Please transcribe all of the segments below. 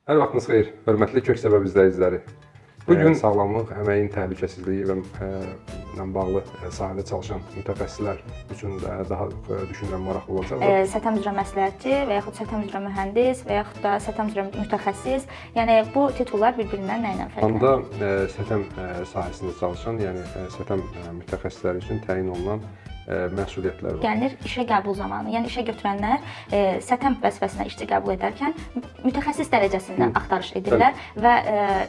Hər vaxtınız xeyir, hörmətli Kök Səbəb izləyiciləri. Bugün sağlamlıq, əməyin təhlükəsizliyi və ilə bağlı sahədə çalışan mütəxəssislər üçün daha düşünürəm maraqlı olacaq. Sətəm üzrə məsləhətçi və yaxud sətəm üzrə mühəndis və yaxud da sətəm üzrə mütəxəssis, yəni bu titullar bir-birindən nə ilə fərqlənir? Anda sətəm sahəsində çalışan, yəni sətəm mütəxəssisləri üçün təyin olunan məsuliyyətlər var. Gəlinir işə qəbul zamanı, yəni işə götürənlər sətəm vəzifəsinə işçi qəbul edərkən mütəxəssis dərəcəsində axtarış edirlər və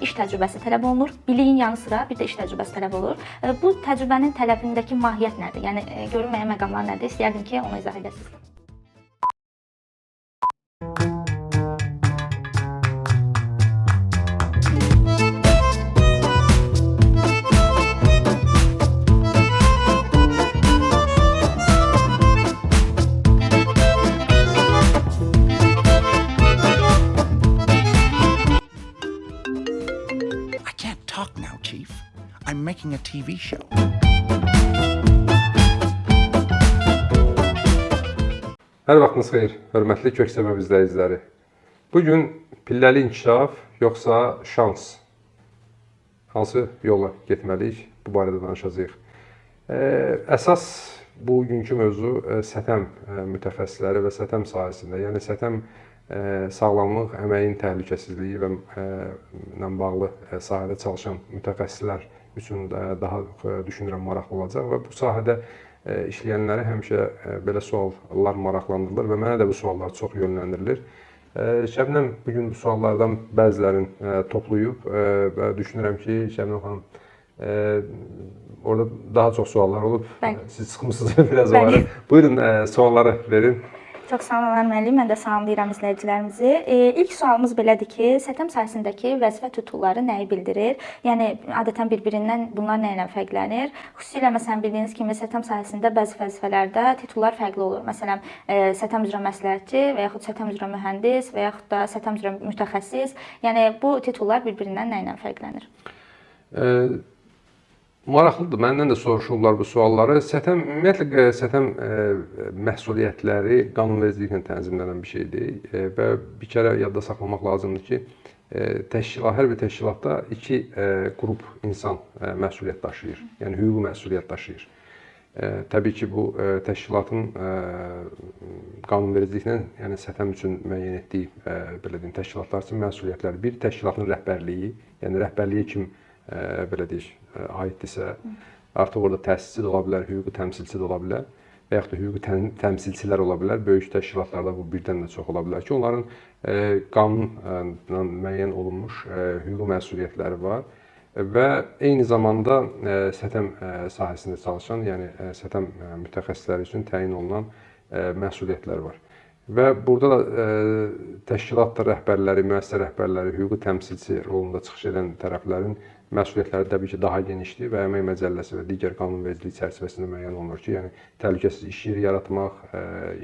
iş təcrübəsi tələb olunur. Biliyin yanı sıra bir də iş təcrübəsi tələb olur. Bu təcrübənin tələbindəki mahiyyət nədir? Yəni görünməyən məqamlar nədir? İstəyərdim ki, onu izah edəsiniz. Talk now, Chief. I'm making a TV show. Hər vaxtınız xeyir, hörmətli Kök Səbəb izləyiciləri. Bugün pilləli inkişaf yoxsa şans? Hansı yola getməliyik? Bu barədə danışacağıq. Əsas bugünkü mövzu sətəm mütəxəssisləri və sətəm sahəsində, yəni sətəm sağlamlıq, əməyin təhlükəsizliyi və ilə bağlı sahədə çalışan mütəxəssislər üçün daha düşünürəm maraqlı olacaq və bu sahədə işləyənləri həmişə belə suallar maraqlandırılır və mənə də bu suallar çox yönləndirilir. Şəbnəm bugün bu suallardan bəzilərini toplayıb və düşünürəm ki, Şəbnəm xanım, orada daha çox suallar olub. Siz çıxmışsınız biraz o ara. Buyurun, sualları verin. Çox sağ olun, müəllim. Mən də salamlayıram izləyicilərimizi. İlk sualımız belədir ki, sətəm sahəsindəki vəzifə titulları nəyi bildirir? Yəni, adətən bir-birindən bunlar nə ilə fərqlənir? Xüsusilə, məsələn, bildiyiniz kimi, sətəm sahəsində bəzi vəzifələrdə titullar fərqli olur. Məsələn, sətəm üzrə məsləhətçi və yaxud sətəm üzrə mühəndis və yaxud da sətəm üzrə mütəxəssis. Yəni, bu titullar bir-birindən nə ilə fərqlənir? Maraqlıdır. Məndən də soruşurlar bu sualları. Ümumiyyətlə, sətəm məsuliyyətləri qanunvericiliklə tənzimlənən bir şeydir və bir kərə yadda saxlamaq lazımdır ki, hər bir təşkilatda iki qrup insan məsuliyyət daşıyır, yəni hüquqi məsuliyyət daşıyır. Təbii ki, bu təşkilatın qanunvericiliklə, yəni sətəm üçün müəyyən etdiyi, belə deyim, təşkilatlar üçün məsuliyyətlər. Bir, təşkilatın rəhbərliyi, yəni rəhbərliyə kim belə deyək, aiddirsə, artıq orada təsisçi də ola bilər, hüquqi təmsilçi də ola bilər və yaxud da hüquqi təmsilçilər ola bilər. Böyük təşkilatlarda bu birdən də çox ola bilər ki, onların qanunla müəyyən olunmuş hüquqi məsuliyyətləri var və eyni zamanda sətəm sahəsində çalışan, yəni sətəm mütəxəssisləri üçün təyin olunan məsuliyyətlər var. Və burada da təşkilat rəhbərləri, müəssisə rəhbərləri, hüquqi təmsilçi rolunda çıxış edən tərəflərin məsuliyyətləri təbii ki, daha genişdir və Əmək Məcəlləsi və digər qanunvericilik çərçivəsində müəyyən olunur ki, yəni təhlükəsiz iş yeri yaratmaq,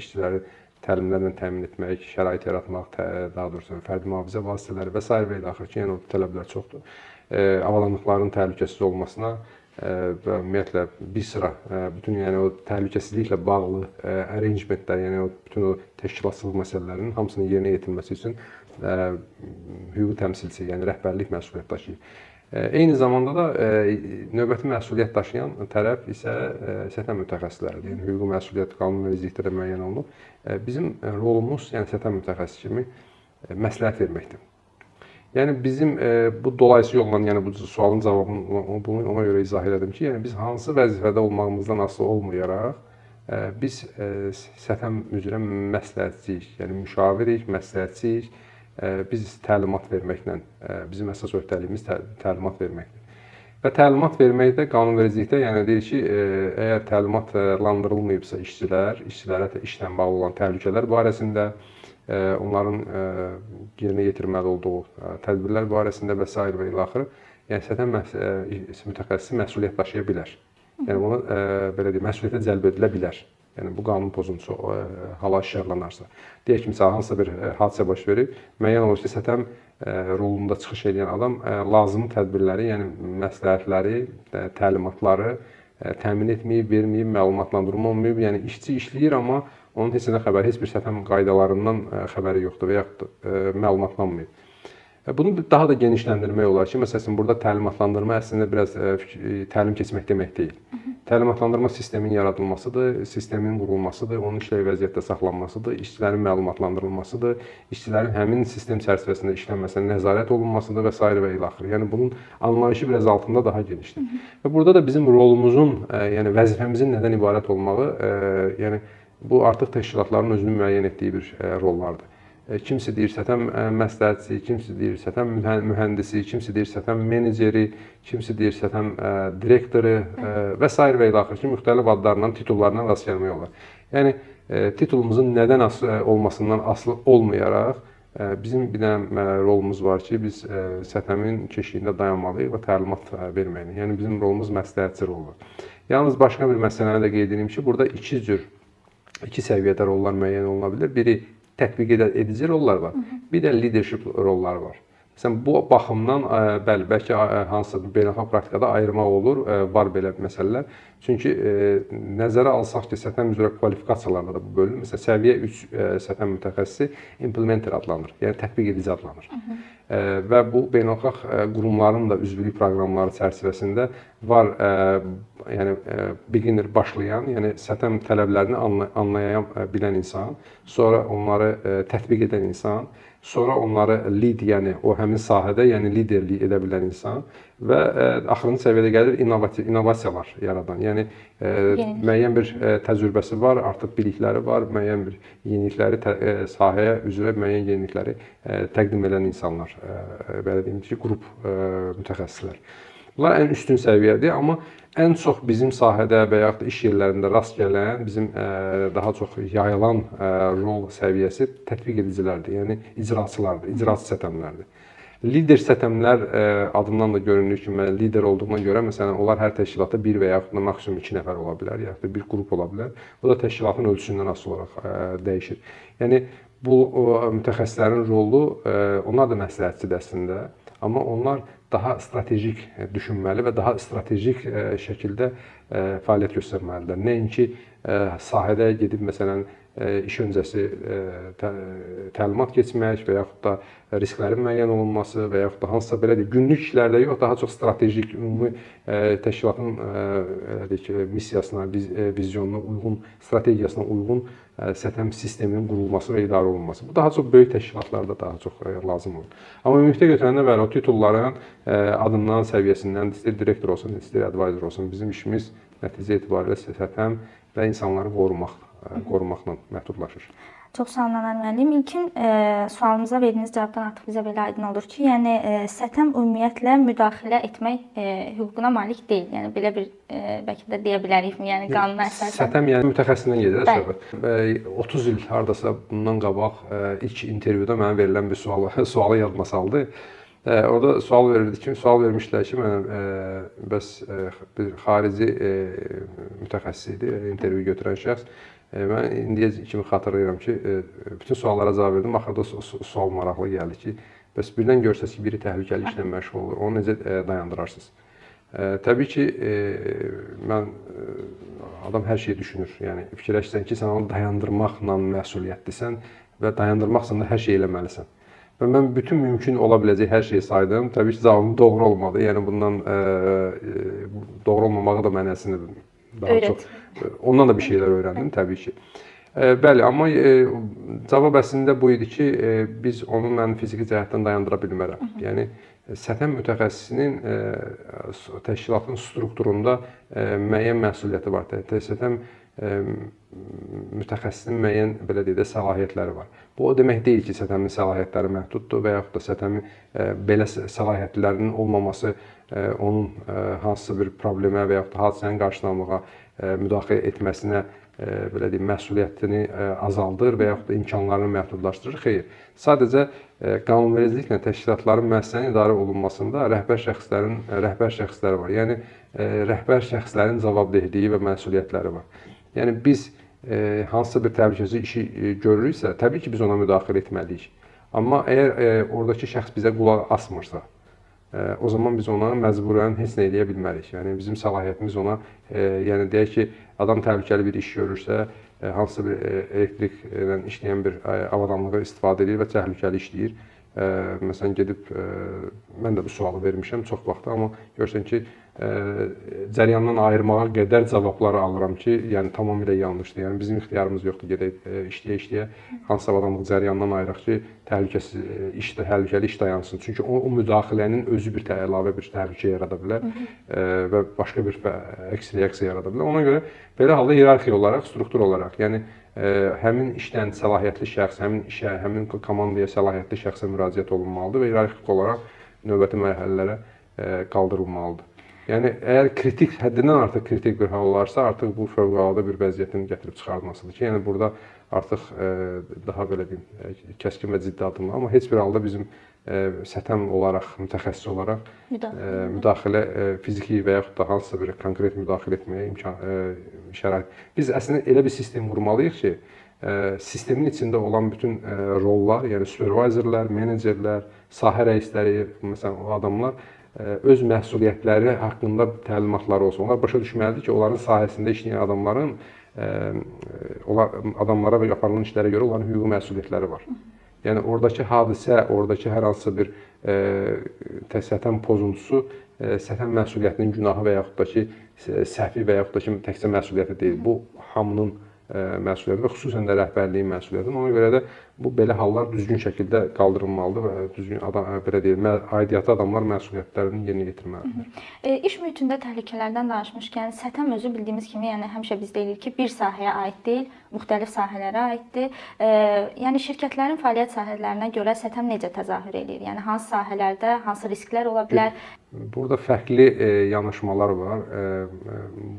işçiləri təlimlərlə təmin etmək, şərait yaratmaq, daha doğrusu fərdi mühafizə vasitələri və s. və ilə axır ki, yəni o tələblər çoxdur. Avadanlıqların təhlükəsiz olmasına və ümumiyyətlə bir sıra bütün yəni o təhlükəsizliklə bağlı arrangementlər, yəni bütün o təşkilatçılıq məsələlərinin hamısının yerinə yetirilməsi üçün hüquqi təmsilçi, yəni rəhbərlik məsuliyyət daşıyır. Eyni zamanda da növbəti məsuliyyət daşıyan tərəf isə sətəm mütəxəssisləridir. Yəni hüquqi məsuliyyət qanunvericilikdə də müəyyən olunub. Bizim rolumuz, yəni sətəm mütəxəssisi kimi məsləhət verməkdir. Yəni bizim bu dolayısı yolla, yəni bu sualın cavabını bunu ona görə izah elədim ki, yəni biz hansı vəzifədə olmağımızdan asılı olmayaraq biz sətəm üzrə məsləhətçiyik, yəni müşavirik, məsləhətçiyik. Biz təlimat verməklə, bizim əsas öhdəliyimiz təlimat verməkdir. Və təlimat verməkdə qanunvericilikdə yəni deyir ki, əgər təlimatlandırılmayıbsa işçilərə işlə bağlı olan təhlükələr barəsində, onların yerinə yetirməli olduğu tədbirlər barəsində və s. və ilə axırı, yəni sətəm mütəxəssisi məsuliyyət daşıya bilər. Yəni bunu belə deyim, məsuliyyətə cəlb edilə bilər. Yəni bu qanun pozuntusu hala işarlanarsa. Deyək ki, məsələn, hansısa bir hadisə baş verib, müəyyən olur ki, sətəm rolunda çıxış edən adam lazımi tədbirləri, yəni məsləhətləri, təlimatları təmin etməyib, verməyib, məlumatlandırılmayıb. Yəni işçi işləyir, amma onun heç bir sətəm qaydalarından xəbəri yoxdur və yaxud da məlumatlanmayıb. Bunu daha da genişləndirmək olar ki, məsələn, burada təlimatlandırma əslində biraz təlim keçmək demək deyil. Təlimatlandırma sistemin yaradılmasıdır, sistemin qurulmasıdır, onun işləyə vəziyyətdə saxlanmasıdır, işçilərin məlumatlandırılmasıdır, işçilərin həmin sistem çərçivəsində işlənməsinə nəzarət olunmasıdır və s. və ilaxır. Yəni bunun anlayışı biraz altında daha genişdir. Və burada da bizim rolumuzun, yəni vəzifəmizin nədən ibarət olmağı, yəni bu artıq təşkilatların özünün müəyyən etdiyi bir rollardır. Kimisi deyir səthəm məsləhətçisi, kimisi deyir səthəm mühəndisi, kimisi deyir səthəm meneceri, kimisi deyir səthəm direktoru və s. və ilaxır ki, müxtəlif adlarla, titullarla rast gəlmək olar. Yəni titulumuzun nədən asılı olmasından asılı olmayaraq bizim bir dənə rolumuz var ki, biz səthəmin keşiyində dayanmalıyıq və təlimat verməliyik. Yəni bizim rolumuz məsləhətçi roludur. Yalnız başqa bir məsələni də qeyd edeyim ki, burada iki səviyyədə rollar müəyyən oluna bilər. Biri tətbiq edici rollar var, bir də leadership rolları var. Məsələn, bu baxımdan, bəli, bəlkə hansısa beynəlxalq praktikada ayırmaq olur, var belə məsələlər. Çünki nəzərə alsaq ki, səthəm üzrə kvalifikasiyalarla da bu bölünür. Məsələn, səviyyə 3 səthəm mütəxəssisi implementer adlanır, yəni tətbiq edici adlanır. Və bu beynəlxalq qurumların da üzvlük proqramları çərçivəsində var, yəni beginner başlayan, yəni səthəm tələblərini anlaya bilən insan, sonra onları tətbiq edən insan, sonra onları lead, yəni o həmin sahədə, yəni liderlik edə bilən insan və axırıncı səviyyədə gəlir innovasiyalar yaradan. Yəni müəyyən bir təcrübəsi var, artıq bilikləri var, müəyyən bir yenilikləri sahəyə üzrə müəyyən yenilikləri təqdim edən insanlar, belə deyim ki, qrup mütəxəssislər. Bunlar ən üstün səviyyədir, amma ən çox bizim sahədə və yaxud da iş yerlərində rast gələn, bizim daha çox yayılan rol səviyyəsi tətbiq edicilərdir, yəni icraçılardır, icraçı səthəmlərdir. Lider səthəmlər adından da göründüyü kimi lider olduğuna görə, məsələn, onlar hər təşkilatda bir və yaxud da maksimum 2 nəfər ola bilər, yaxud da bir qrup ola bilər. Bu da təşkilatın ölçüsündən asılı olaraq dəyişir. Yəni, bu mütəxəssislərin rolu, onlar da məsləhətçidir əslində, amma onlar daha stratejik düşünməli və daha stratejik şəkildə fəaliyyət göstərməlidirlər. Nəinki sahədə gedib, məsələn, iş öncəsi təlimat keçmək və yaxud da risklərin müəyyən olunması və yaxud da hansısa belə deyil, günlük işlərdə yox, daha çox stratejik, ümumi təşkilatın missiyasına, vizyonuna uyğun, strategiyasına uyğun səthəm sisteminin qurulması və idarə olunması. Bu daha çox böyük təşkilatlarda daha çox lazım olur. Amma ümumilikdə götürəndə bəli, o titulların adından, səviyyəsindən, istəyir direktor olsun, istəyir advisor olsun, bizim işimiz nəticə etibarilə səthəm və insanları qorumaqla məhdudlaşır. Çox sağ olun, Anar müəllim. İlkin sualımıza verdiyiniz cavabdan artıq bizə belə aydın olur ki, yəni səthəm ümumiyyətlə müdaxilə etmək hüququna malik deyil. Yəni belə bir bəlkə də deyə bilərikmi, yəni qanuna əsasən. Səthəm yəni mütəxəssisindən gedir söhbət. 30 il hardasa bundan qabaq ilk intervyuda mənə verilən bir sualı yadıma saldı. Orada sual vermişlər ki, mənə bəs bir xarici mütəxəssis idi, intervyu götürən şəxs. Mən indiyə kimi xatırlayıram ki, bütün suallara cavab verdim. Axırda sual maraqlı gəldi ki, bəs birdən görsəz ki, biri təhlükəli işlə məşğul olur, onu necə dayandırarsınız? Təbii ki, adam hər şeyi düşünür. Yəni, fikirləşsən ki, sən onu dayandırmaqla məsuliyyətlisən və dayandırmaqsan da hər şey eləməlisən. Və mən bütün mümkün ola biləcək hər şeyi saydım. Təbii ki, cavabım doğru olmadı. Yəni, bundan doğru olmamağı da mən əslində daha çox, ondan da bir şeylər öyrəndim təbii ki. Bəli, amma cavab əslində bu idi ki, biz onu mən fiziki cəhətdən dayandıra bilmərəm. Yəni, səthəm mütəxəssisinin təşkilatın strukturunda müəyyən məsuliyyəti var. Səthəm mütəxəssisinin müəyyən, belə deyək də, səlahiyyətləri var. Bu o demək deyil ki, səthəmin səlahiyyətləri məhduddur və yaxud da səthəmin belə səlahiyyətlərinin olmaması onun hansısa bir problemə və yaxud da hadisənin qarşılanmağa müdaxilə etməsinə belə deyim, məsuliyyətini azaldır və yaxud da imkanlarını məhdudlaşdırır. Xeyr. Sadəcə qanunvericiliklə təşkilatların müəssisənin idarə olunmasında rəhbər şəxslər var. Yəni rəhbər şəxslərin cavabdehliyi və məsuliyyətləri var. Yəni biz hansısa bir təhlükəsizlik işi görürüksə, təbii ki, biz ona müdaxilə etməliyik. Amma əgər oradakı şəxs bizə qulaq asmırsa, o zaman biz ona məcburən heç nə eləyə bilmərik. Yəni bizim səlahiyyətimiz ona, yəni deyək ki, adam təhlükəli bir iş görürsə, hansısa bir elektriklə işləyən bir avadanlığı istifadə edir və təhlükəli işləyir. məsələn gedib mən də bu sualı vermişəm çox vaxt, amma görürsən ki, cəryandan ayırmağa qədər cavabları alıram ki, yəni tamamilə yanlışdır. Yəni bizim ixtiyarımız yoxdur, gedək işləyə-işləyə hansısa adamlıq cəryandan ayıraq ki, təhlükəli iş dayansın. Çünki o müdaxilənin özü bir əlavə bir təhlükə yarada bilər və başqa bir əks reaksiya yarada bilər. Ona görə belə halda hiyerarxiya olaraq, struktur olaraq, yəni həmin işdən səlahiyyətli şəxs, həmin işə, həmin komandaya səlahiyyətli şəxsə müraciət olunmalıdır və hiyerarxik olaraq növbəti mərhələlərə qaldırılmalıdır. Yəni əgər kritik, həddindən artıq kritik bir hal olarsa, artıq bu fövqəladə bir vəziyyətin gətirib çıxartmasıdır ki, yəni burada artıq daha belə deyim, kəskin və ciddi addımlar, amma heç bir halda bizim sətəm olaraq, mütəxəssis olaraq müdaxilə, fiziki və yaxud da hansısa bir konkret müdaxilə etməyə şərait. Biz əslində elə bir sistem qurmalıyıq ki, sistemin içində olan bütün rollar, yəni supervisorlar, menecerlər, sahə rəisləri, məsələn, o adamlar öz məsuliyyətləri haqqında təlimatları olsun. Onlar başa düşməlidir ki, onların sahəsində işləyən adamların adamlara və aparılan işlərə görə onların hüquqi məsuliyyətləri var. Yəni oradakı hadisə, oradakı hər hansısa bir sətəm pozuntusu sətəm məsuliyyətinin günahı və yaxud da ki, səhvi və yaxud da ki, təkcə məsuliyyəti deyil. Bu hamının məsuliyyəti və xüsusən də rəhbərliyin məsuliyyətidir. Ona görə də bu belə hallar düzgün şəkildə qaldırılmalıdır və düzgün belə deyil, aidiyyatı adamlar məsuliyyətlərini yerinə yetirməlidir. İş mühitində təhlükələrdən danışmışkən, sətəm özü bildiyimiz kimi, yəni həmişə biz deyirik ki, bir sahəyə aid deyil, müxtəlif sahələrə aiddir. Yəni şirkətlərin fəaliyyət sahələrinə görə sətəm necə təzahür edir? Yəni hansı sahələrdə hansı risklər ola bilər? Burada fərqli yanaşmalar var.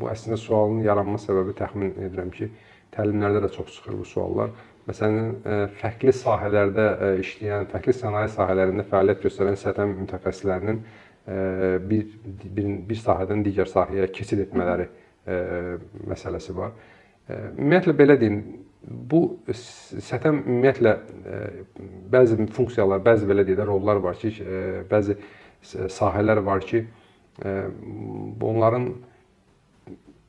Bu əslində sualın yaranma səbəbi təxmin edirəm ki, təlimlərdə də çox çıxır bu suallar. Məsələn, fərqli sahələrdə işləyən, fərqli sənaye sahələrində fəaliyyət göstərən sətəm mütəxəssislərinin bir sahədən digər sahəyə keçid etmələri məsələsi var. Ümumiyyətlə belə deyim, bu sətəm ümumiyyətlə bəzi funksiyalar, bəzi belə deyək də rollar var ki, bəzi sahələr var ki, onların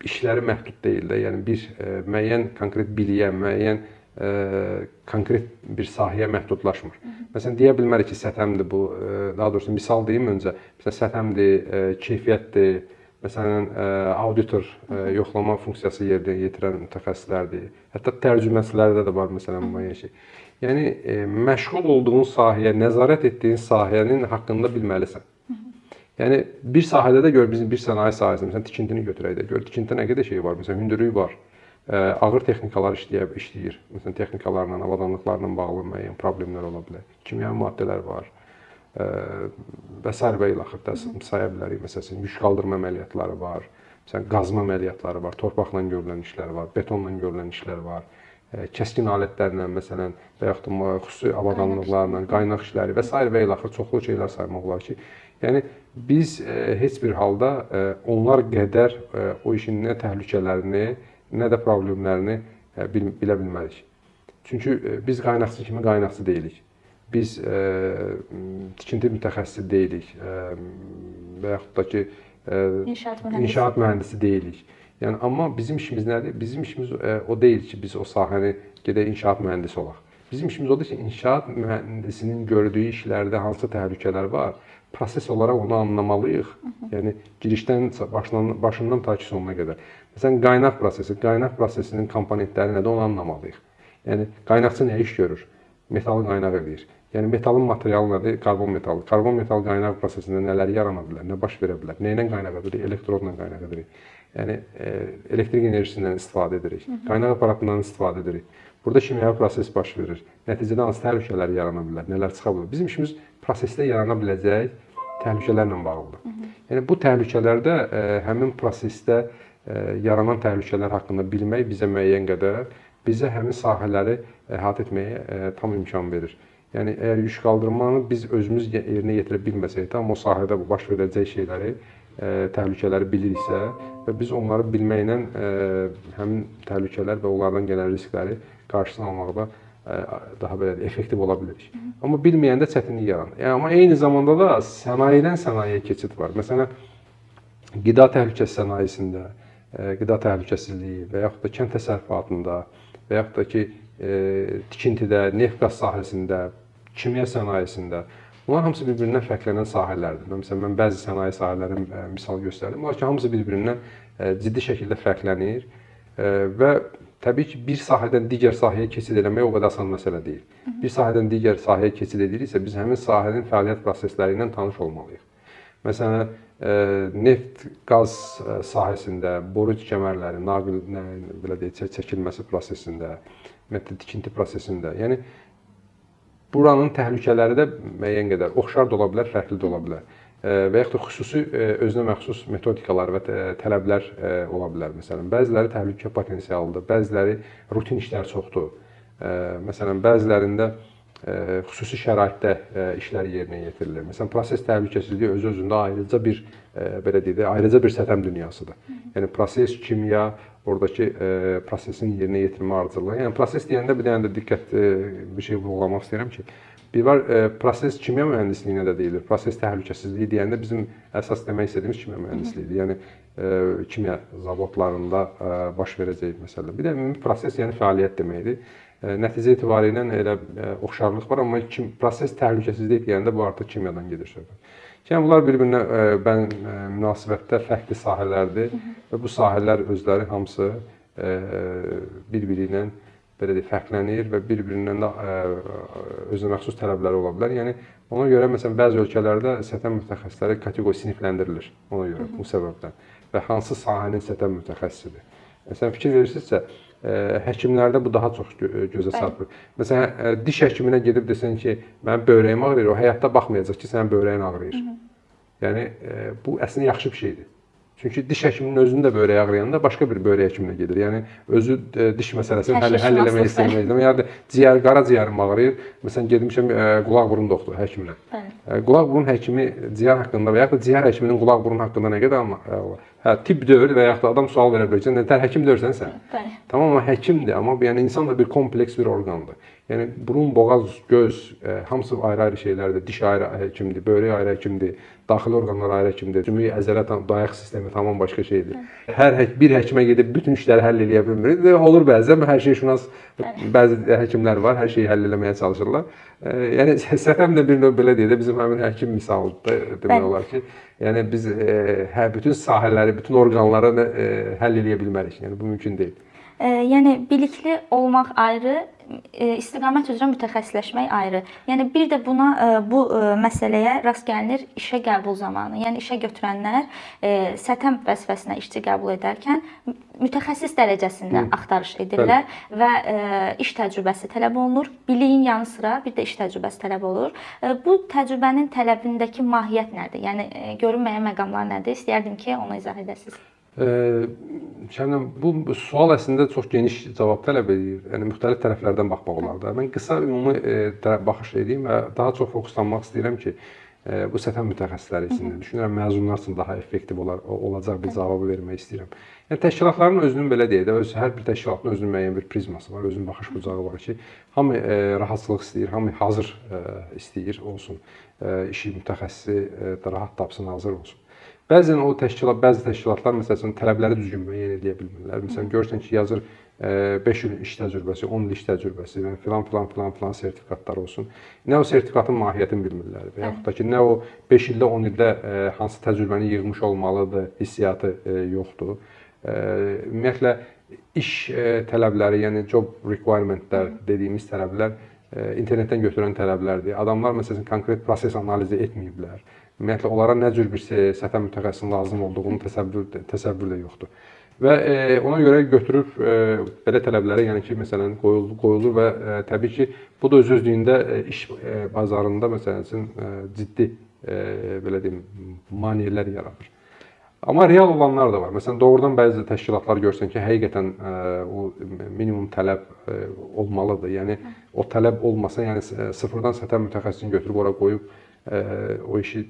işləri məhdud deyil də, yəni bir müəyyən konkret biliyə, müəyyən konkret bir sahəyə məhdudlaşmır. Məsələn, deyə bilmərik ki, sətəmdir bu, daha doğrusu misal deyim öncə, məsələn, sətəmdir, keyfiyyətdir, məsələn, auditor, yoxlama funksiyası yerinə yetirən mütəxəssislərdir, hətta tərcüməçilərdə də var, məsələn, müəyyən şey. Yəni, məşğul olduğun sahəyə, nəzarət etdiyin sahənin haqqında bilməlisən. Yəni, bir sahədə də gör, bizim bir sənaye sahəsində, məsələn, tikintini götürək də, gör, tikintidə nə qədər şey var, məsələn, hündürlük var, ağır texnikalar işləyir, məsələn, texnikalarla, avadanlıqlarla bağlı müəyyən problemlər ola bilər, kimyəvi maddələr var və s. və ilaxır saya bilərik, məsələn, yük qaldırma əməliyyatları var, məsələn, qazma əməliyyatları var, torpaqla görülən işlər var, betonla görülən işlər var, kəskin alətlərlə, məsələn, və yaxud da xüsusi avadanlıqlarla, qaynaq işləri və s. və ilaxır çoxlu şeylər saymaq olar ki, yəni biz heç bir halda onlar qədər o işin nə təhlükələrini, nə də problemlərini bilə bilmərik. Çünki biz qaynaqçı kimi qaynaqçı deyilik. Biz tikinti mütəxəssisi deyilik və yaxud da ki, inşaat mühəndisi deyilik. Yəni, amma bizim işimiz nədir? Bizim işimiz o deyil ki, biz o sahəni gedək inşaat mühəndisi olaq. Bizim işimiz odur ki, inşaat mühəndisinin gördüyü işlərdə hansı təhlükələr var, proses olaraq onu anlamalıyıq. Yəni, girişdən, başından ta ki sonuna qədər. Məsələn, qaynaq prosesinin komponentləri nədir, onu anlamalıyıq. Yəni, qaynaqçı nə iş görür? Metalı qaynaq edir. Yəni, metalın materialı nədir? Karbon metalı. Karbon metal qaynaq prosesində nələr yarana bilər, nə baş verə bilər, nə ilə qaynaq edirik? Elektrodla qaynaq edirik. Yəni, elektrik enerjisindən istifadə edirik. Qaynaq aparatından istifadə edirik. Burada kimyəvi proses baş verir. Nəticədə hansı təhlükələr yarana bilər, nələr çıxa bilər? Bizim işimiz prosesdə yarana biləcək təhlükələrlə bağlıdır. Yəni, bu təhlükələrdə həmin prosesdə yaranan təhlükələr haqqında bilmək bizə müəyyən qədər, bizə həmin sahələri əhatə etməyə tam imkan verir. Yəni, əgər yük qaldırmanı biz özümüz yerinə yetirə bilməsək də, amma o sahədə baş verəcək şeyləri, təhlükələri biliriksə və biz onları bilməklə həmin təhlükələr və onlardan gələn riskləri qarşısını almaqda daha belə effektiv ola bilərik. Amma bilməyəndə çətinlik yaranır. Yəni, amma eyni zamanda da sənayedən sənayeyə keçid var. Məsələn, qida təhlükəsi sənayesində, qida təhlükəsizliyi və yaxud da kənd təsərrüfatında və yaxud da ki, tikintidə, neft-qaz sahəsində kimya sənayesində. Bunlar hamısı bir-birindən fərqlənən sahələrdir. Məsələn, mən bəzi sənaye sahələrini misal göstərdim. Lakin hamısı bir-birindən ciddi şəkildə fərqlənir və təbii ki, bir sahədən digər sahəyə keçid eləmək o qədər asan məsələ deyil. Bir sahədən digər sahəyə keçid ediriksə, biz həmin sahənin fəaliyyət prosesləri ilə tanış olmalıyıq. Məsələn, neft, qaz sahəsində, boru kəmərləri, naqil belə deyək, çəkilməsi prosesində, tikinti prosesində, yəni buranın təhlükələri də müəyyən qədər oxşar da ola bilər, fərqli də ola bilər. Və yaxud da xüsusi özünə məxsus metodikalar və tələblər ola bilər. Məsələn, bəziləri təhlükə potensialıdır, bəziləri rutin işlər çoxdur. Məsələn, bəzilərində xüsusi şəraitdə işlər yerinə yetirilir. Məsələn, proses təhlükəsizliyi öz-özündə ayrıca bir belə deyək, ayrıca bir sətəm dünyasıdır. Yəni proses, kimya, oradakı prosesin yerinə yetirmə ardıcılığı. Yəni proses deyəndə bir dənə də diqqət bir şey vurğulamaq istəyirəm ki, bir var proses kimya mühəndisliyinə də deyilir. Proses təhlükəsizliyi deyəndə bizim əsas demək istədiyimiz kimya mühəndisliyidir. Yəni kimya zavodlarında baş verəcək məsələ. Bir də ümumi proses yəni fəaliyyət deməkdir. Nəticə etibarilə elə oxşarlıq var, amma proses təhlükəsizlik deyəndə bu artıq kimyadan gedir söhbət. Yəni bunlar bir-birinə münasibətdə fərqli sahələrdir və bu sahələr özləri hamısı bir-biri ilə belə deyək, fərqlənir və bir-birindən də özünə məxsus tələbləri ola bilər. Yəni ona görə məsələn bəzi ölkələrdə sətəm mütəxəssisləri kateqori sinifləndirilir ona görə bu səbəbdən və hansı sahənin sətəm mütəxəssisidir. Məsələn fikir verirsinizsə, həkimlərdə bu daha çox gözə çarpır. Məsələn, diş həkiminə gedib desən ki, mənim bövrəyim ağrıyır, o həyatda baxmayacaq ki, sənin bövrəyin ağrıyır. Yəni bu əslində yaxşı bir şeydir. Çünki diş həkiminin özünün də bövrəyi ağrıyanda başqa bir bövrək həkiminə gedir. Yəni özü diş məsələsini həll eləmək istəmir. Yəni ciyər, qaraciyərim ağrıyır. Məsələn getmişəm qulaq burun doktoru həkimlə. Qulaq burun həkimi ciyər haqqında və ya da ciyər həkiminin qulaq burun haqqında nə qədər tibb deyil və ya da adam sual verə bilər. Nətər həkim deyirsən sən? Tamam, amma həkimdir, amma yəni insan da bir kompleks bir orqandır. Yəni burun, boğaz, göz hamısı ayrı-ayrı şeylərdir. Diş ayrı həkimdir, bövrək ayrı həkimdir, daxili orqanlar ayrı həkimdir. Ümumi əzələ dayaq sistemi tamam başqa şeydir. Bir həkimə gedib bütün işləri həll eləyə bilmir. Olur bəzən hər şeyşünas bəzi həkimlər var, hər şeyi həll eləməyə çalışırlar. Yəni sətəm də bir növ belə deyək də bizim həmin həkim misalıdır demək olar ki, yəni biz bütün sahələri, bütün orqanları həll eləyə bilmərik. Yəni bu mümkün deyil. Yəni bilikli olmaq ayrı, istiqamət üzrə mütəxəssisləşmək ayrı. Yəni bir də bu məsələyə rast gəlinir işə qəbul zamanı. Yəni işə götürənlər sətəm vəzifəsinə işçi qəbul edərkən mütəxəssis dərəcəsində axtarış edirlər və iş təcrübəsi tələb olunur. Biliyin yanı sıra bir də iş təcrübəsi tələb olur. Bu təcrübənin tələbindəki mahiyyət nədir? Yəni görünməyən məqamlar nədir? İstəyərdim ki, onu izah edəsiniz. Bu sual əslində çox geniş cavab tələb edir. Yəni müxtəlif tərəflərdən baxmaq olar da. Mən qısa ümumi baxış edeyim və daha çox fokuslanmaq istəyirəm ki, bu sətəm mütəxəssisləri üçün düşünürəm məzunlar üçün daha effektiv olacaq bir cavabı vermək istəyirəm. Yəni təşkilatların özünün belə deyək də, hər bir təşkilatın özünün müəyyən bir prizması var, özünün baxış bucağı var ki, hamı rahatçılıq istəyir, hamı hazır istəyir olsun, işi mütəxəssisi rahat tapsın, hazır olsun. Bəzi təşkilatlar məsələn tələbləri düzgün müəyyən edə bilmirlər. Məsələn görürsən ki, yazır 5 il iş təcrübəsi, 10 il iş təcrübəsi və filan sertifikatlar olsun. Nə o sertifikatın mahiyyətini bilmirlər və yaxud da ki, nə o 5 ildə, 10 ildə hansı təcrübəni yığmış olmalıdır, hissiyatı yoxdur. Ümumiyyətlə iş tələbləri, yəni job requirementlər dediyimiz tələblər internetdən götürən tələblərdir. Adamlar məsələn konkret proses analizi etməyiblər. Ümumiyyətlə onlara nə cür bir sətəm mütəxəssisinin lazım olduğunu təsəvvür də yoxdur. Və ona görə götürüb belə tələblərə, yəni ki, məsələn qoyulur və təbii ki, bu da öz-özlüyündə iş bazarında məsələn ciddi belə deyim maneələr yaradır. Amma real olanlar da var. Məsələn doğrudan bəzi təşkilatlar görsən ki, həqiqətən o minimum tələb olmalıdır. Yəni o tələb olmasa, yəni sıfırdan sətəm mütəxəssisini götürüb ora qoyub o işi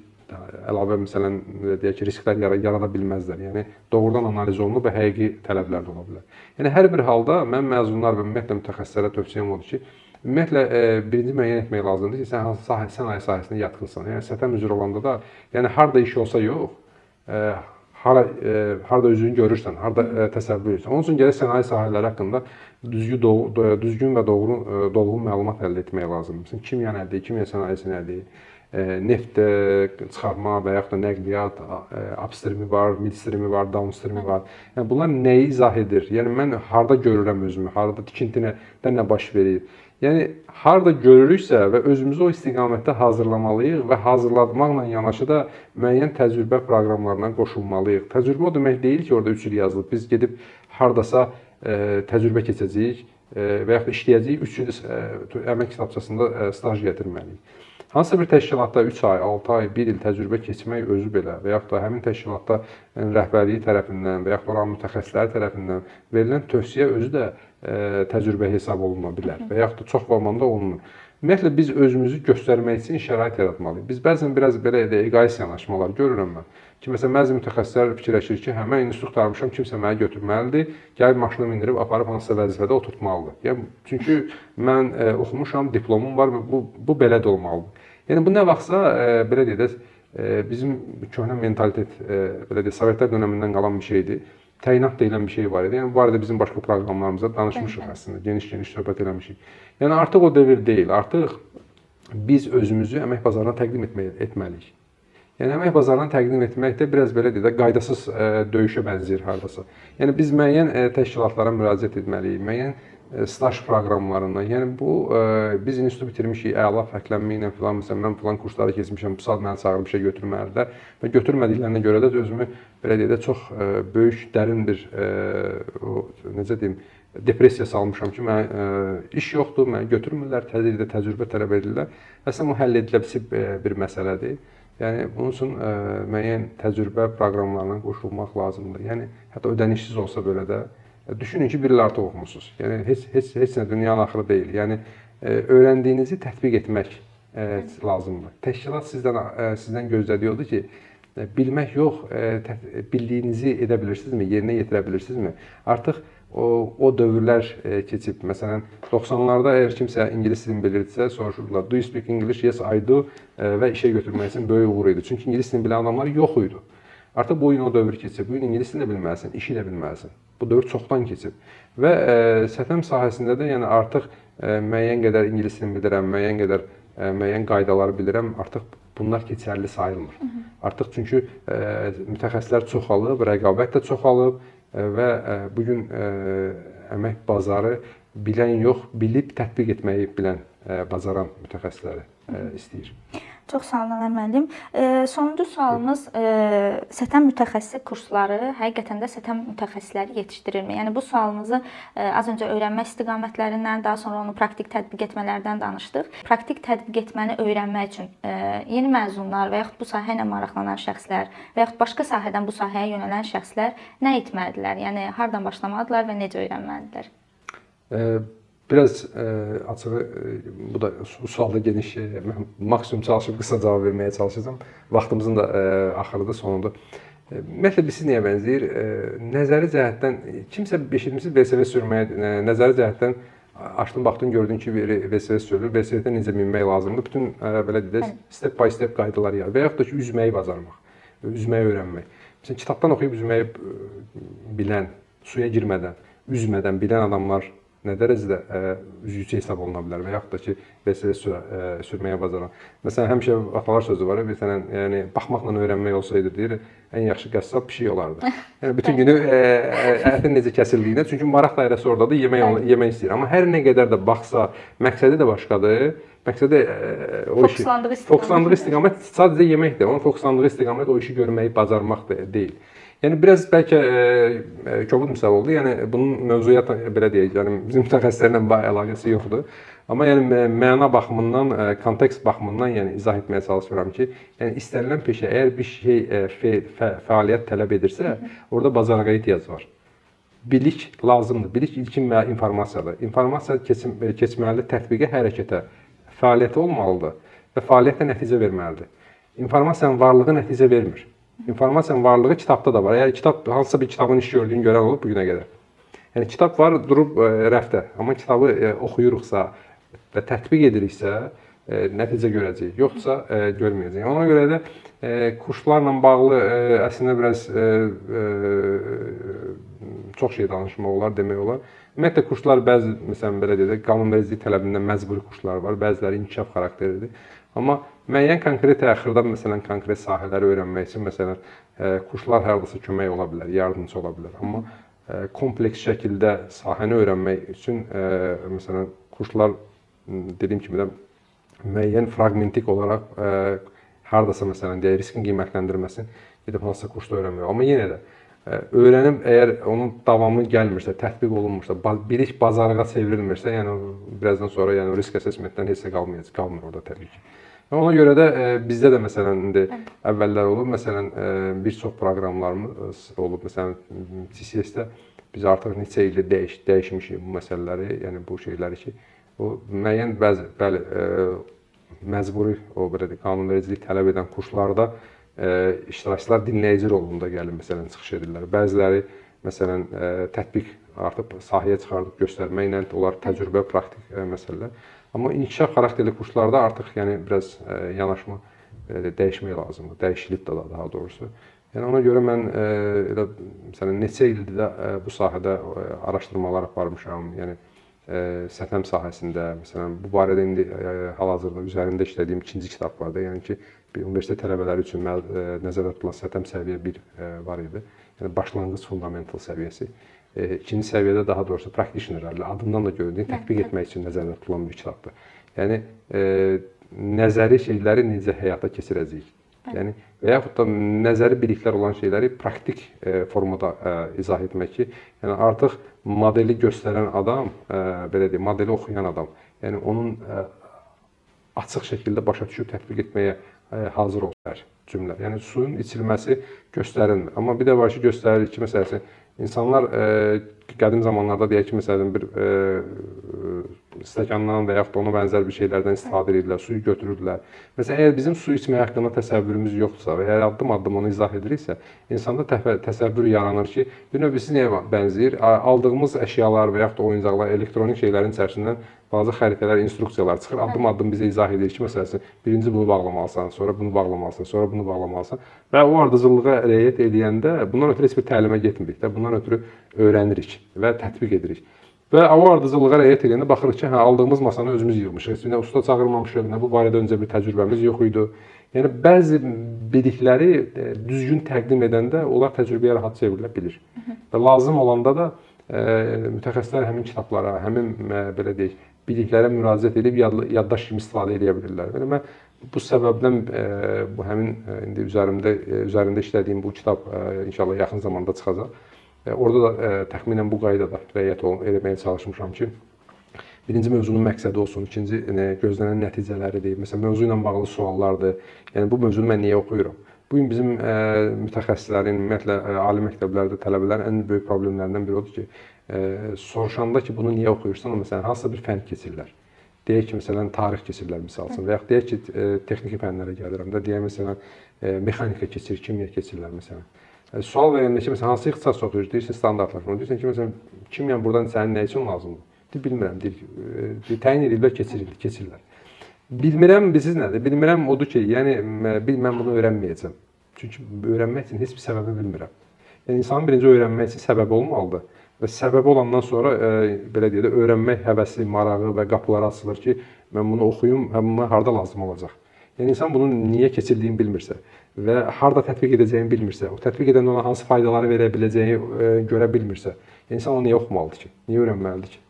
əlavə məsələn deyək ki, risklər yarada bilməzlər. Yəni doğrudan analiz olunub və həqiqi tələblər də ola bilər. Yəni hər bir halda mən məzunlar və ümumiyyətlə mütəxəssislərə tövsiyəm odur ki, ümumiyyətlə birinci müəyyən etmək lazımdır ki, sən hansı sənaye sahəsinə yatkınsan. Yəni sətəm üzrə olanda da, yəni harda iş olsa yox, harda özünü görürsən, harda təsəvvür edirsən. Onun üçün gərək sənaye sahələri haqqında düzgün və dolğun məlumat əldə etmək lazımdır. Məsələn, kimya nədir, kimya sənayesi nədir, neft çıxarma və yaxud da nəqliyyat, upstreami var, midstreami var, downstreami var. Yəni bunlar nəyi izah edir? Yəni mən harda görürəm özümü, harda tikintidə nə baş verir? Yəni harda görürüksə və özümüzü o istiqamətdə hazırlamalıyıq və hazırlatmaqla yanaşı da müəyyən təcrübə proqramlarına qoşulmalıyıq. Təcrübə o demək deyil ki, orada 3 il yazılıb. Biz gedib hardasa təcrübə keçəcəyik və yaxud da işləyəcəyik, 3 il əmək kitabçasında staj gətirməliyik. Hansısa bir təşkilatda 3 ay, 6 ay, 1 il təcrübə keçmək özü belə və yaxud da həmin təşkilatda rəhbərliyi tərəfindən və yaxud da oranın mütəxəssisləri tərəfindən verilən tövsiyə özü də təcrübə hesab oluna bilər və yaxud da çox formanda olunur. Ümumiyyətlə, biz özümüzü göstərmək üçün şərait yaratmalıyıq. Biz bəzən biraz belə egoist yanaşmalar görürəm mən. Ki, məsələn, bəzi mütəxəssislər fikirləşir ki, mən institut qurtarmışam, kimsə məni götürməlidir, gəlib maşını mindirib, aparıb hansısa vəzifədə oturtmalıdır. Yəni, çünki mən oxumuşam, diplomum var və bu belə də olmalıdır. Yəni, bu nə vaxtsa, belə deyək, bizim köhnə mentalitet, belə deyək, Sovetlər dönəmindən qalan bir şeydir. Təyinat deyilən bir şey var idi. Yəni, bu arada bizim başqa proqramlarımızda danışmışıq əslində, geniş-geniş söhbət eləmişik. Yəni, artıq o devir deyil, artıq biz özümüzü əmək bazarına təqdim etməliyik. Yəni, əmək bazarına təqdim etmək də biraz belə deyək, qaydasız döyüşə bənzəyir hardasa. Yəni, biz müəyyən təşkilatlara müraciət etməliyik, müəyyən staj proqramlarına. Yəni, biz institutu bitirmişik, əla fərqlənməklə filan, məsələn, mən filan kursları keçmişəm, bu saat məni çağırıb işə götürməlidirlər və götürmədiklərinə görə də özümü, belə deyək, çox böyük, dərin bir, necə deyim, depressiya salmışam ki, iş yoxdur, məni götürmürlər, təcrübə tələb edirlər. Əslində, bu həll edilə bir məsələdir. Yəni, bunun üçün müəyyən təcrübə proqramlarına qoşulmaq lazımdır. Yəni, hətta ödənişsiz olsa belə də, düşünün ki, 1 il artıq oxumusunuz. Yəni, heç nə dünyanın axırı deyil. Yəni, öyrəndiyinizi tətbiq etmək lazımdır. Təşkilat sizdən gözlədiyi odur ki, bilmək yox, bildiyinizi edə bilirsinizmi, yerinə yetirə bilirsinizmi? Artıq o dövrlər keçib. Məsələn, 90-larda əgər kimsə ingilis dilini bilirdisə, soruşurdular, do you speak English? Yes, I do. Və işə götürmək üçün böyük uğur idi. Çünki ingilis dilini bilən adamlar yox idi. Artıq bu gün o dövr keçib. Bu gün ingilis dilini də bilməlisən, işi də bilməlisən. Bu dövr çoxdan keçib. Və STM sahəsində də yəni artıq müəyyən qədər ingilis dilini bilirəm, müəyyən qaydaları bilirəm. Artıq bunlar keçərli sayılmır. Artıq çünki mütəxəssislər çoxalıb, rəqabət də çoxalıb və bu gün əmək bazarı bilən yox, bilib tətbiq etməyi bilən, bacaran mütəxəssisləri istəyir. Çox sağ olun, Ənvər müəllim. Sonuncu sualımız, STM mütəxəssis kursları həqiqətən də STM mütəxəssisləri yetişdirirmi? Yəni, bu sualımızı az öncə öyrənmə istiqamətlərindən, daha sonra onu praktik tətbiq etmələrdən danışdıq. Praktik tətbiq etməni öyrənmək üçün yeni məzunlar və yaxud bu sahə ilə maraqlanan şəxslər və yaxud başqa sahədən bu sahəyə yönələn şəxslər nə etməlidirlər? Yəni, hardan başlamalıdırlar və necə öyrənməlidirlər? Biraz açığı, bu da sualda geniş, mən maksimum çalışıb qısa cavab verməyə çalışacağım. Vaxtımızın da axırıdır, sonudur. Ümumiyyətlə, siz nəyə bənzəyir? Nəzəri cəhətdən, kimsə eşitmişsiniz VSV sürməyə, nəzəri cəhətdən açdın, baxdın, gördün ki, VSV sürülür, VSV-də necə minmək lazımdır. Bütün, belə deyək, step by step qaydalar yarar. Və yaxud da ki, üzməyi bacarmaq, üzməyi öyrənmək. Məsələn, kitabdan oxuyub üzməyi bilən, suya girmədən, üzmədən bilən adamlar nə dərəcədə üzgücü hesab oluna bilər və yaxud da ki, VSV sürməyə bacaran. Məsələn, həmişə atalar sözü var, yəni, baxmaqla öyrənmək olsaydı, deyir, ən yaxşı qəssab pişik olardı. Yəni, bütün günü ətin necə kəsildiyinə, çünki maraq dairəsi oradadır, yemək istəyir. Amma hər nə qədər də baxsa, məqsədi də başqadır. Məqsədi o işi, fokuslandığı istiqamət sadəcə yeməkdir. Onun fokuslandığı istiqamət o işi görməyi bacarmaq deyil. Yəni, biraz bəlkə kobud misal oldu. Yəni, bunun mövzuya belə deyək, yəni, bizim mütəxəssislərlə əlaqəsi yoxdur. Amma yəni, məna baxımından, kontekst baxımından yəni, izah etməyə çalışıram ki, yəni, istənilən peşə, əgər bir şey, fəaliyyət tələb edirsə, orada bacarığa ehtiyac var. Bilik lazımdır. Bilik ilkin informasiyadır. İnformasiya keçməlidir tətbiqə, hərəkətə, fəaliyyəti olmalıdır və fəaliyyətlə nəticə verməlidir. İnformasiyanın varlığı nəticə vermir. İnformasiyanın varlığı kitabda da var. Yəni, hansısa bir kitabın iş gördüyünü görən olub bugünə qədər. Yəni, kitab var, durub rəfdə. Amma kitabı oxuyuruqsa və tətbiq ediriksə, nəticə görəcəyik, yoxsa görməyəcəyik. Ona görə də kurslarla bağlı əslində biraz çox şey danışmaq olar, demək olar. Ümumiyyətlə kurslar bəzi, məsələn belə deyək, qanunvericilik tələbindən məcburi kurslar var, bəziləri inkişaf xarakterlidir. Amma müəyyən konkret xırda, məsələn, konkret sahələri öyrənmək üçün, məsələn, kurslar hardasa kömək ola bilər, yardımcı ola bilər. Amma kompleks şəkildə sahəni öyrənmək üçün, məsələn, kurslar, dediyim kimi də, müəyyən fraqmentik olaraq hardasa, məsələn, deyək, riskin qiymətləndirməsini gedib hansısa kursda öyrənmək. Amma yenə də öyrənim, əgər onun davamı gəlmirsə, tətbiq olunmursa, bilik bazarlığa çevrilmirsə, yəni birazdan sonra yəni risk assessmentdən heç nə qalmır orada təbii ki. Ona görə də bizdə də məsələn indi əvvəllər olub, məsələn bir çox proqramlarımız olub, məsələn CCS-də biz artıq neçə ildir dəyişmişik bu məsələləri, yəni bu şeyləri ki, o müəyyən bəzi məcburi o belə deyək, qanunvericilik tələb edən kurslarda iştirakçılar dinləyici rolunda gəlib məsələn çıxış edirlər. Bəziləri məsələn tətbiq artıq sahəyə çıxardıb göstərməklə onlar təcrübə, praktik məsələlər. Amma inkişaf xarakterli kurslarda artıq yəni biraz yanaşma dəyişmək lazımdır. Dəyişilib də daha doğrusu. Yəni ona görə mən elə məsələn neçə ildir də bu sahədə araşdırmalar aparmışam. Yəni STM sahəsində məsələn bu barədə indi hal-hazırda üzərində işlədiyim ikinci kitab var da. Yəni ki, bir universitet tələbələri üçün nəzərdə tutulan STM səviyyə 1 var idi. Yəni başlanğıc fundamental səviyyəsi. İkinci səviyyədə daha doğrusu practitioner, adından da göründüyü tətbiq etmək üçün nəzərdə tutulan bir kitabdır. Yəni nəzəri şeyləri necə həyata keçirəcəyik. Yəni və yaxud da nəzəri biliklər olan şeyləri praktik formada izah etmək ki, yəni artıq modeli göstərən adam, belə deyim, modeli oxuyan adam, yəni onun açıq şəkildə başa düşüb tətbiq etməyə hazır olsun cümlə. Yəni suyun içilməsi göstərilmir. Amma bir də var ki, göstərilir ki, məsələn, insanlar qədim zamanlarda deyək ki, məsələn bir stəkandan və yaxud da ona bənzər bir şeylərdən istifadə edirlər, suyu götürürlər. Məsələn, əgər bizim su içmək haqqında təsəvvürümüz yoxdursa və əgər addım-addım onu izah ediriksə, insanda təsəvvür yaranır ki, bir növ siz nəyə bənzəyir? Aldığımız əşyalar və yaxud da oyuncaqlar, elektronik şeylərin içərisindən bazı xəritələr, instruksiyalar çıxır, addım-addım bizə izah edir ki, məsələn, birinci bunu bağlamalısan, sonra bunu bağlamalısan, sonra bunu bağlamalısan və o ardıcıllığa riayət edəndə bundan ötürü heç bir təlimə getmirik də, bundan ötürü öyrənirik və tətbiq edirik. Və o ardıcıllığa riayət edəndə baxırıq ki, aldığımız masanı özümüz yığmışıq, heç bir usta çağırmamışıq, bu barədə öncə bir təcrübəmiz yox idi. Yəni, bəzi bilikləri düzgün təqdim edəndə onlar təcrübəyə rahat çevrilə bilir. Və lazım olanda da mütəxəssislər həmin kitablara, həmin belə deyək, biliklərə müraciət edib yaddaş kimi istifadə edə bilirlər. Yəni, mən bu səbəbdən bu həmin indi üzərində işlədiyim bu kitab inşallah yaxın zamanda çıxacaq. Orada da təxminən bu qaydada riayət etməyə çalışmışam ki, birinci mövzunun məqsədi olsun, ikinci gözlənən nəticələridir, məsələn, mövzu ilə bağlı suallardır. Yəni, bu mövzunu mən niyə oxuyuram? Bugün bizim mütəxəssislərin, ümumiyyətlə, ali məktəblərdə tələbələrin ən böyük problemlərindən biri odur ki, soruşanda ki, bunu niyə oxuyursan, məsələn, hansısa bir fənd keçirlər. Deyək ki, məsələn, tarix keçirlər, misal üçün, və yaxud deyək ki, texniki fənlərə gəlirəm də, deyək, məsələn, mexanika keçir, kimya keçirlər, məsələn. Sual verəndə ki, məsələn, hansı ixtisas oxuyur, deyirsən, standartlaşma, deyirsən ki, məsələn, kimya buradan sənin nə üçün lazımdır? Deyir, bilmirəm, deyir, təyin ediblər, keçirlər. Bilmirəm, bilirsiniz nədir? Bilmirəm odur ki, yəni, mən bunu öyrənməyəcəm. Çünki öyrənmək üçün heç bir səbəbi bilmirəm. Yəni, insanın birinci öyrənmək üçün səbəbi olmalıdır. Və səbəbi olandan sonra, belə deyək də, öyrənmək həvəsi, marağı və qapıları açılır ki, mən bunu oxuyum, buna harada lazım olacaq. Yəni, insan bunun niyə keçirdiyini bilmirsə və harada tətbiq edəcəyini bilmirsə, o tətbiq edəndə ona hansı faydaları verə biləcəyini görə bilmirsə, insan onu niyə oxumalıdır ki, niyə öyrənməlidir ki?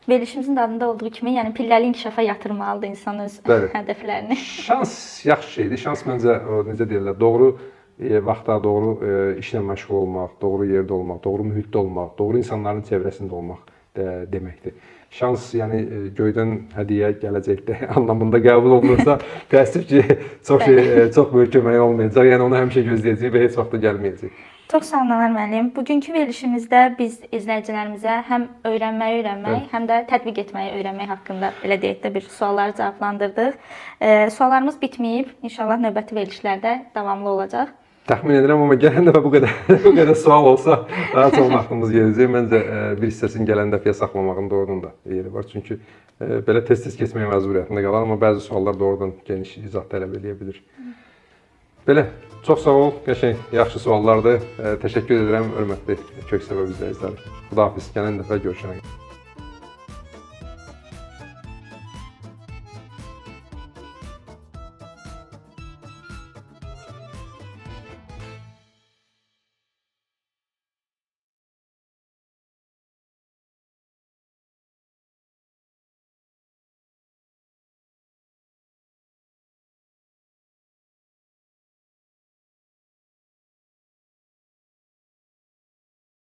Verilişimizin adında olduğu kimi, yəni pilləli inkişafa yatırmalıdır insan öz hədəflərini. Şans yaxşı şeydir. Şans məncə, necə deyirlər, doğru vaxtda doğru işlə məşğul olmaq, doğru yerdə olmaq, doğru mühitdə olmaq, doğru insanların çevrəsində olmaq deməkdir. Şans, yəni göydən hədiyyə gələcəkdə anlamında qəbul olunursa, təəssüf ki, çox böyük kömək olmayacaq. Yəni onu həmişə gözləyəcək və heç vaxt da gəlməyəcək. Çox sağ olun, müəllim. Bugünkü verilişimizdə biz izləyicilərimizə həm öyrənməyi öyrənmək, həm də tətbiq etməyi öyrənmək haqqında belə deyək də bir sualları cavablandırdıq. Suallarımız bitməyib. İnşallah növbəti verilişlərdə davamlı olacaq. Təxmin edirəm, amma gələn dəfə bu qədər sual olsa daha çox vaxtımız gedəcək. Məncə bir hissəsini gələn dəfəyə saxlamağın doğrudan da yeri var. Çünki belə tez-tez keçmək məcburiyyətində qalar, amma bəzi suallar doğrudan geniş izah tələb edə bilir. Belə, çox sağ ol, qəşəng, yaxşı suallardır. Təşəkkür edirəm, hörmətli Köksəbə izləyiciləri. Xudahafiz, gələn dəfə görüşənə qədər.